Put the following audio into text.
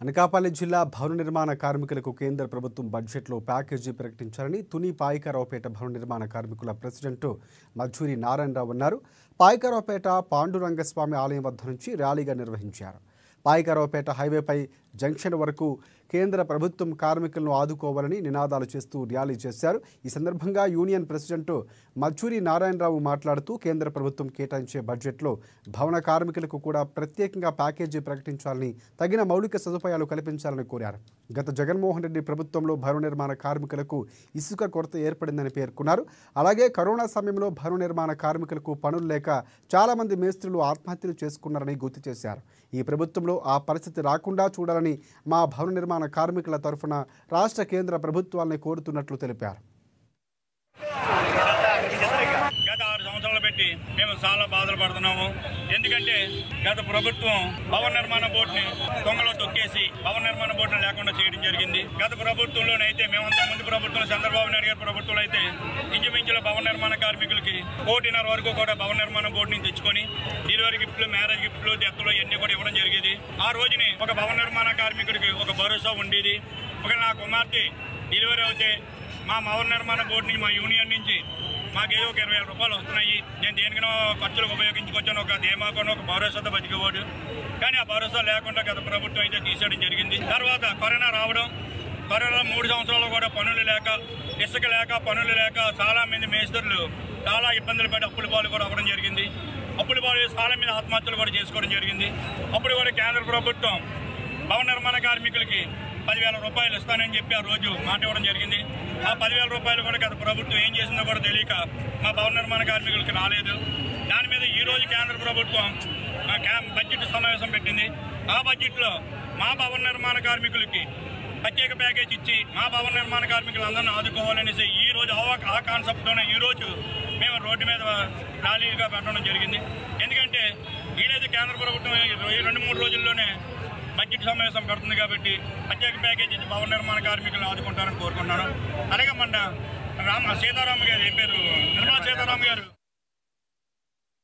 అనకాపల్లి జిల్లా భవన నిర్మాణ కార్మికులకు కేంద్ర ప్రభుత్వం బడ్జెట్లో ప్యాకేజీ ప్రకటించాలని తుని పాయకరావుపేట భవన నిర్మాణ కార్మికుల ప్రెసిడెంట్ మధురి నారాయణరావు అన్నారు. పాయకరావుపేట పాండురంగస్వామి ఆలయం వద్ద నుంచి ర్యాలీగా నిర్వహించారు. పాయకరావుపేట హైవేపై జంక్షన్ వరకు కేంద్ర ప్రభుత్వం కార్మికులను ఆదుకోవాలని నినాదాలు చేస్తూ ర్యాలీ చేశారు. ఈ సందర్భంగా యూనియన్ ప్రెసిడెంట్ మధురి నారాయణరావు మాట్లాడుతూ కేంద్ర ప్రభుత్వం కేటాయించే బడ్జెట్లో భవన కార్మికులకు కూడా ప్రత్యేకంగా ప్యాకేజీ ప్రకటించాలని, తగిన మౌలిక సదుపాయాలు కల్పించాలని కోరారు. గత జగన్మోహన్ రెడ్డి ప్రభుత్వంలో భవన నిర్మాణ కార్మికులకు ఇసుక కొరత ఏర్పడిందని పేర్కొన్నారు. అలాగే కరోనా సమయంలో భవన నిర్మాణ కార్మికులకు పనులు లేక చాలామంది మేస్త్రులు ఆత్మహత్యలు చేసుకున్నారని గుర్తు చేశారు. ఈ ప్రభుత్వంలో ఆ పరిస్థితి రాకుండా చూడాలని మా భవన నిర్మాణ కార్మికుల తరఫున రాష్ట్ర కేంద్ర ప్రభుత్వాలను కోరుతున్నట్లు తెలిపారు. గత 6 సంవత్సరాలు పెట్టి మేము చాలా బాధలు పడుతున్నాము. ఎందుకంటే గత ప్రభుత్వం భవన నిర్మాణ బోర్డుని దొంగలో తొక్కేసి భవన నిర్మాణ బోర్డుని లేకుండా చేయడం జరిగింది. గత ప్రభుత్వంలోనైతే మేమంతా ముందు ప్రభుత్వం చంద్రబాబు నాయుడు గారి ప్రభుత్వంలో అయితే ఇంచుమించుల భవన నిర్మాణ కార్మికులకి 1.5 కోటి వరకు కూడా భవన నిర్మాణ బోర్డుని తెచ్చుకొని డెలివరీ గిఫ్ట్లు, మ్యారేజ్ గిఫ్ట్లు, డెత్తులు ఇవన్నీ కూడా ఇవ్వడం జరిగేది. ఆ రోజుని ఒక భవన నిర్మాణ కార్మికుడికి ఒక భరోసా ఉండేది. ఒక నా కుమార్తె డెలివరీ అవుతే మా భవన నిర్మాణ బోర్డుని, మా యూనియన్ నుంచి మాకేదో ఒక 20,000 రూపాయలు వస్తున్నాయి, నేను దేనికైనా ఖర్చులకు ఉపయోగించుకొచ్చాను, ఒక ధీమాకొని ఒక భరోసాతో బతికేవాడు. కానీ ఆ భరోసా లేకుండా గత ప్రభుత్వం అయితే తీసేయడం జరిగింది. తర్వాత కరోనా రావడం, కరోనా 3 సంవత్సరాలు కూడా పనులు లేక, ఇసుక లేక, పనులు లేక చాలా మంది మేస్త్రులు చాలా ఇబ్బందులు పడి అప్పుల పాలు కూడా అవ్వడం జరిగింది. అప్పుల పాలు చాలా మంది ఆత్మహత్యలు కూడా చేసుకోవడం జరిగింది. అప్పుడు కూడా కేంద్ర ప్రభుత్వం భవన నిర్మాణ కార్మికులకి 10,000 రూపాయలు ఇస్తానని చెప్పి ఆ రోజు మాట ఇవ్వడం జరిగింది. ఆ 10,000 రూపాయలు కూడా గత ప్రభుత్వం ఏం చేసిందో కూడా తెలియక మా భవన నిర్మాణ కార్మికులకి రాలేదు. దాని మీద ఈ రోజు కేంద్ర ప్రభుత్వం బడ్జెట్ సమావేశం పెట్టింది. ఆ బడ్జెట్లో మా భవన నిర్మాణ కార్మికులకి ప్రత్యేక ప్యాకేజ్ ఇచ్చి మా భవన నిర్మాణ కార్మికులందరినీ ఆదుకోవాలనేసి ఈ రోజు ఆ కాన్సెప్ట్తోనే ఈ రోజు మేము రోడ్డు మీద ర్యాలీగా పెట్టడం జరిగింది. ఎందుకంటే ఈరోజు కేంద్ర ప్రభుత్వం 2-3 రోజుల్లోనే బడ్జెట్ సమావేశం పెడుతుంది కాబట్టి ప్రత్యేక ప్యాకేజ్ ఇచ్చి భవన నిర్మాణ కార్మికులను ఆదుకుంటారని కోరుకుంటున్నాను. అలాగే మన సీతారామ గారు, ఏం పేరు, నిర్మలా సీతారామ గారు